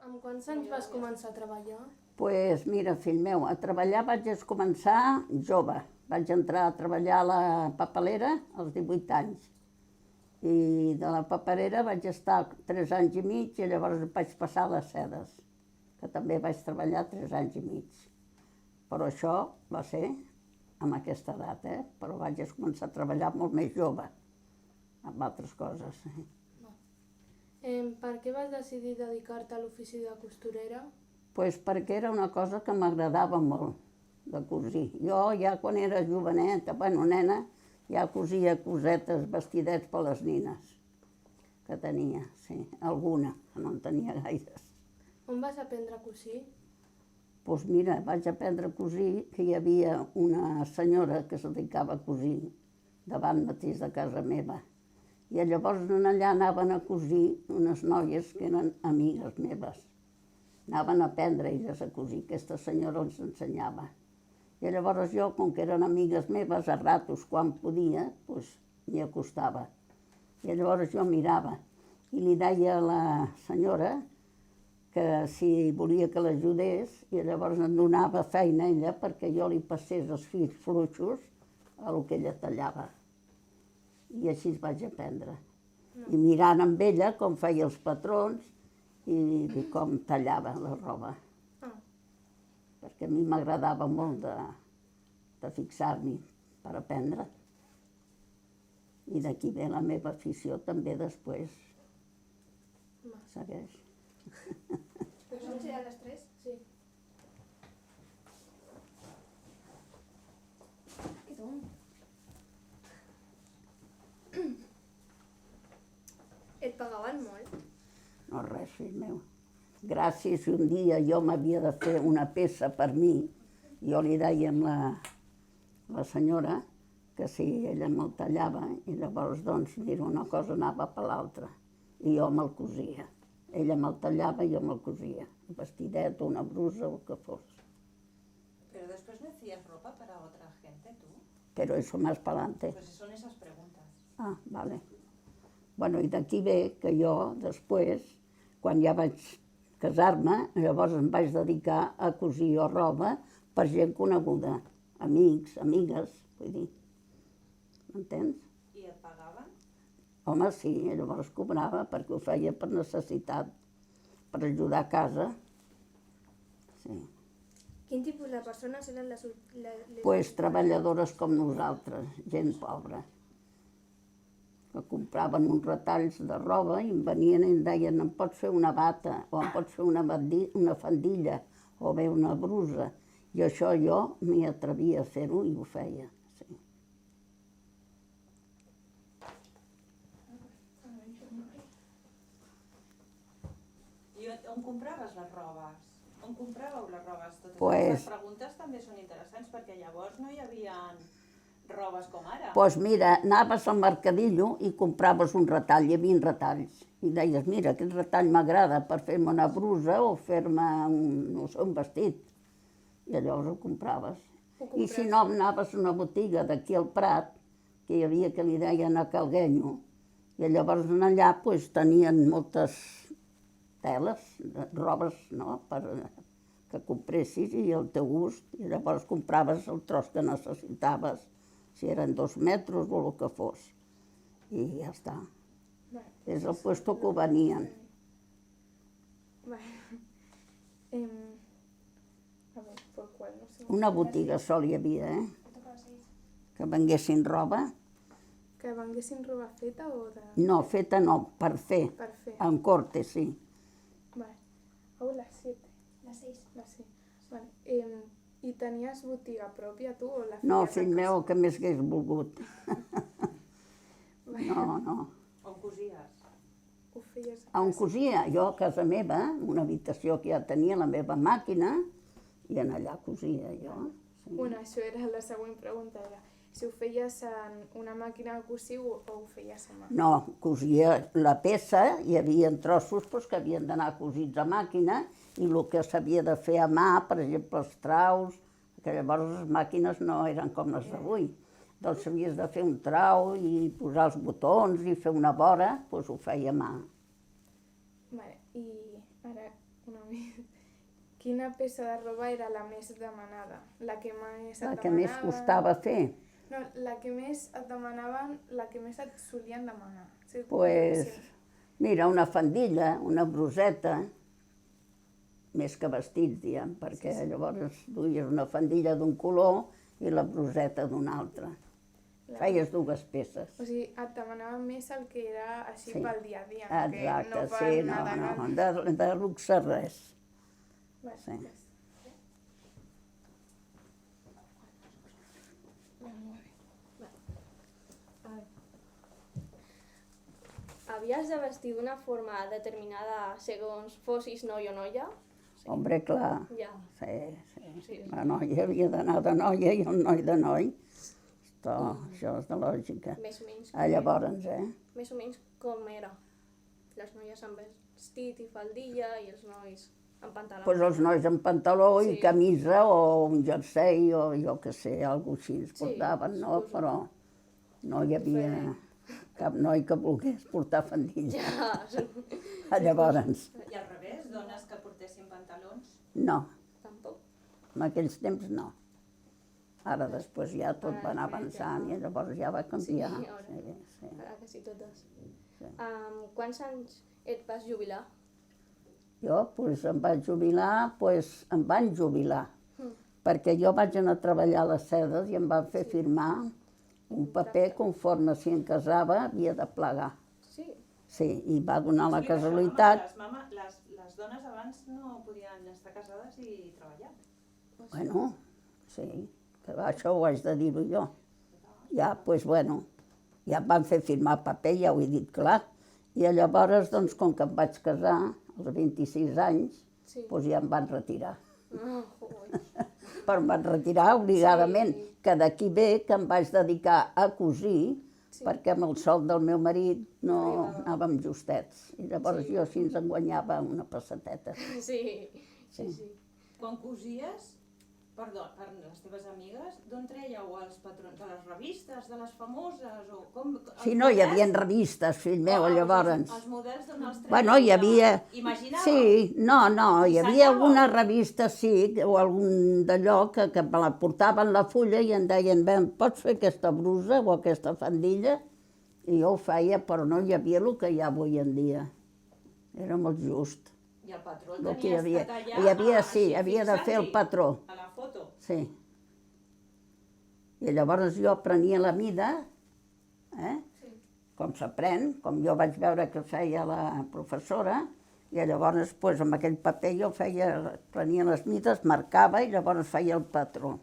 Amb quants anys vas començar a treballar? Doncs mira, fill meu, a treballar vaig començar jove. Vaig entrar a treballar a la papelera als 18 anys. I de la paperera vaig estar 3 anys i mig i llavors vaig passar a les sedes, que també vaig treballar 3 anys i mig. Però això va ser amb aquesta edat, però vaig començar a treballar molt més jove, amb altres coses. Per què vas decidir dedicar-te a l'ofici de costurera? Doncs perquè era una cosa que m'agradava molt, de cosir. Jo ja quan era joveneta, nena, ja cosia cosetes, vestidets per les nines, que tenia, sí, alguna, que no en tenia gaires. On vas aprendre a cosir? Doncs mira, vaig aprendre a cosir, que hi havia una senyora que es dedicava a cosir davant mateix de casa meva. I llavors allà anaven a cosir unes noies que eren amigues meves. Anaven a aprendre elles a cosir, aquesta senyora ens ensenyava. I llavors jo, com que eren amigues meves, a ratos, quan podia, doncs m'hi acostava. I llavors jo mirava i li deia a la senyora que si volia que l'ajudés, i llavors em donava feina ella perquè jo li passés els fils fluixos a lo que ella tallava. I així vaig aprendre. I mirant amb ella com feia els patrons i com tallava la roba. Perquè a mi m'agradava molt de fixar-m'hi per aprendre. I d'aquí ve la meva afició també després. Segueix. Però són ja les 3? Sí. Que tom. Et pagaven molt? No, res, fill meu. Gràcies, un dia jo m'havia de fer una peça per mi, jo li deia a la senyora que si ella me'l tallava, i llavors, doncs, mira, una cosa anava per l'altra, i jo me'l cosia. Ella me'l tallava i jo me'l cosia, un vestidet, una brusa, o el que fos. Pero después no hacías ropa para otra gente, tú. Pero eso más para adelante. Pues son esas preguntas. Ah, vale. Bueno, i d'aquí ve que jo, després, quan ja vaig casar-me, llavors em vaig dedicar a cosir o roba per gent coneguda, amics, amigues, vull dir. M'entens? I et pagaven? Home, sí, llavors cobrava perquè ho feia per necessitat, per ajudar a casa. Sí. Quin tipus de persones eren les... Pues treballadores com nosaltres, gent pobra, que compraven uns retalls de roba i em venien i em deien em pots fer una bata, o em pots fer una faldilla, o bé una brusa. I això jo m'hi atrevia a fer-ho i ho feia. Sí. I on compraves les robes? On compràveu les robes? Totes Pues... aquestes preguntes també són interessants perquè llavors no hi havia robes com ara. Doncs mira, anaves al mercadillo i compraves un retall, hi havia retalls. I deies, mira, aquest retall m'agrada per fer-me una brusa o fer-me un vestit. I llavors ho compraves. I si no, anaves a una botiga d'aquí al Prat, que hi havia que li deien a Calguenyo, i llavors allà tenien moltes teles, robes, no?, que compressis i el teu gust, i llavors compraves el tros que necessitaves, si eren 2 metres o el que fos. I ja està. És el puesto que ho venien. Una botiga sol hi havia, que venguessin roba. Que venguessin roba feta o de... No, feta no, per fer. Per fer. En corte, sí. Vale. Les 7. Les 6. Les 6. Vale. I tenies botiga pròpia, tu, o la feies No, a fill casa? meu, que més hagués volgut. Vale. No, no. On cosies? Ho feies a On casa? cosia? Jo a casa meva, una habitació que ja tenia la meva màquina, i en allà cosia jo. Sí. Bueno, això era la següent pregunta, era si ho feies en una màquina de cosir o ho feies a mà. No, cosia la peça, hi havia trossos que havien d'anar cosits a màquina i el que s'havia de fer a mà, per exemple, els traus, que llavors les màquines no eren com les d'avui. Doncs s'havies de fer un trau i posar els botons i fer una vora, doncs ho feia a mà. Vale. I ara, una mica. Quina peça de roba era la més demanada? La que més et La que més demanaven? costava fer? No, la que més et demanaven, la que més et solien demanar. Sí, Pues, sí. mira, una faldilla, una bruseta, més que vestits, diguem, perquè llavors duies una faldilla d'un color i la bruseta d'un altre. Feies dues peces. O sigui, et demanaven més el que era així Sí. pel dia a dia, Exacte, no per sí, anar de no, de luxe res. Vas, Sí. vas. Havies de vestir d'una forma determinada segons fossis noi o noia? Hombre, clar, Ja. sí. La noia havia d'anar de noia i el noi de noi. Això és de lògica. Més o menys. Llavors, Més o menys com era? Les noies amb vestit i faldilla i els nois amb pantaló. Pues els nois amb pantaló i Sí. camisa o un jersei o jo què sé, alguna cosa així Sí, portaven, no? suposo. Però no hi havia cap noi que volgués portar faldilla. Ja, Llavors, I al revés, dones que portessin pantalons? no, tampoc. en aquells temps no. Ara després ja tot va anar Ara, avançant ja. i llavors ja va canviar. Sí, ara. Sí. Ara que sí, totes. Sí. Quants anys et vas jubilar? Jo pues, em vaig jubilar, pues, em van jubilar, perquè jo vaig anar a treballar a les sedes i em van fer firmar un paper conforme si em casava havia de plegar. Sí. Sí, i va donar la Explica això, casualitat. mama, les dones abans no podien estar casades i treballar. Bueno, sí, que això ho haig de dir-ho jo. Ja, doncs, bueno, ja em van fer firmar paper, ja ho he dit clar. I llavors, doncs, com que em vaig casar, als 26 anys, Sí. doncs ja em van retirar. Ui. Però em van retirar obligadament, Sí. que d'aquí ve que em vaig dedicar a cosir, perquè amb el sou del meu marit no anàvem justets. I llavors jo així ens en guanyava una pesseteta. Sí, sí. Quan cosies, per les teves amigues, d'on trèieu els patrons? De les revistes, de les famoses? O com, Si no, hi havia revistes, fill meu, llavors. Els models d'on els trèieu? Bueno, hi havia... Imaginàveu? Sí, no, hi havia Dissenyàveu? alguna revista, sí, o algun d'allò que me la portaven la fulla i em deien, bé, pots fer aquesta brusa o aquesta faldilla? I jo ho feia, però no hi havia el que hi ha avui en dia. Era molt just. I el patró el El que tenies que tallar hi havia, així, sí, havia de fer el fixar-hi, patró. a la foto. Sí. I llavors jo prenia la mida, com s'aprèn, com jo vaig veure que feia la professora, i llavors pues, amb aquell paper jo prenia les mides, marcava i llavors feia el patró.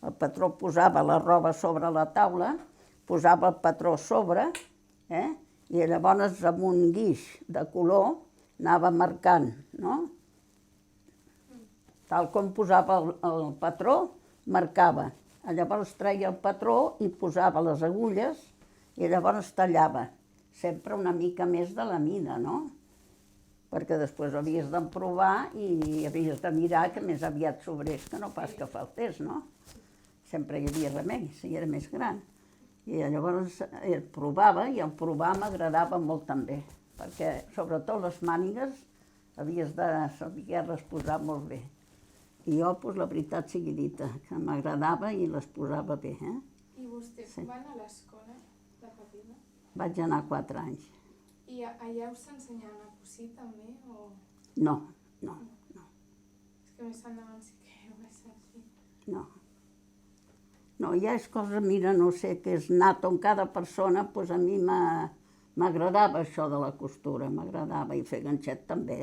El patró posava la roba sobre la taula, posava el patró a sobre, i llavors amb un guix de color anava marcant, no? Tal com posava el patró, marcava. Llavors treia el patró i posava les agulles i llavors tallava. Sempre una mica més de la mida, no? Perquè després havies d'emprovar i havies de mirar que més aviat sobrés que no pas que faltés, no? Sempre hi havia remei, si era més gran. I llavors provava i el provar m'agradava molt també, perquè sobretot les mànigues havies de saber-les posar molt bé. I jo, doncs, la veritat sigui dita, que m'agradava i les posava bé. I vostè va anar a l'escola de petita? Vaig anar 4 anys. I allà us ensenyaven a cosir també? O... No. És que més endavant sí que va ser així. No, ja és cosa, mira, no sé, que és nato en cada persona, doncs a mi m'agradava això de la costura, m'agradava, i fer ganxet també.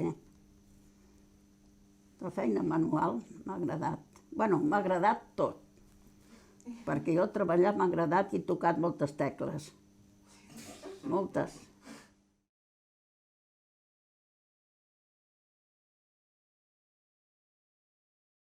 La feina manual m'ha agradat. Bueno, m'ha agradat tot, perquè jo treballar m'ha agradat i he tocat moltes tecles. Moltes.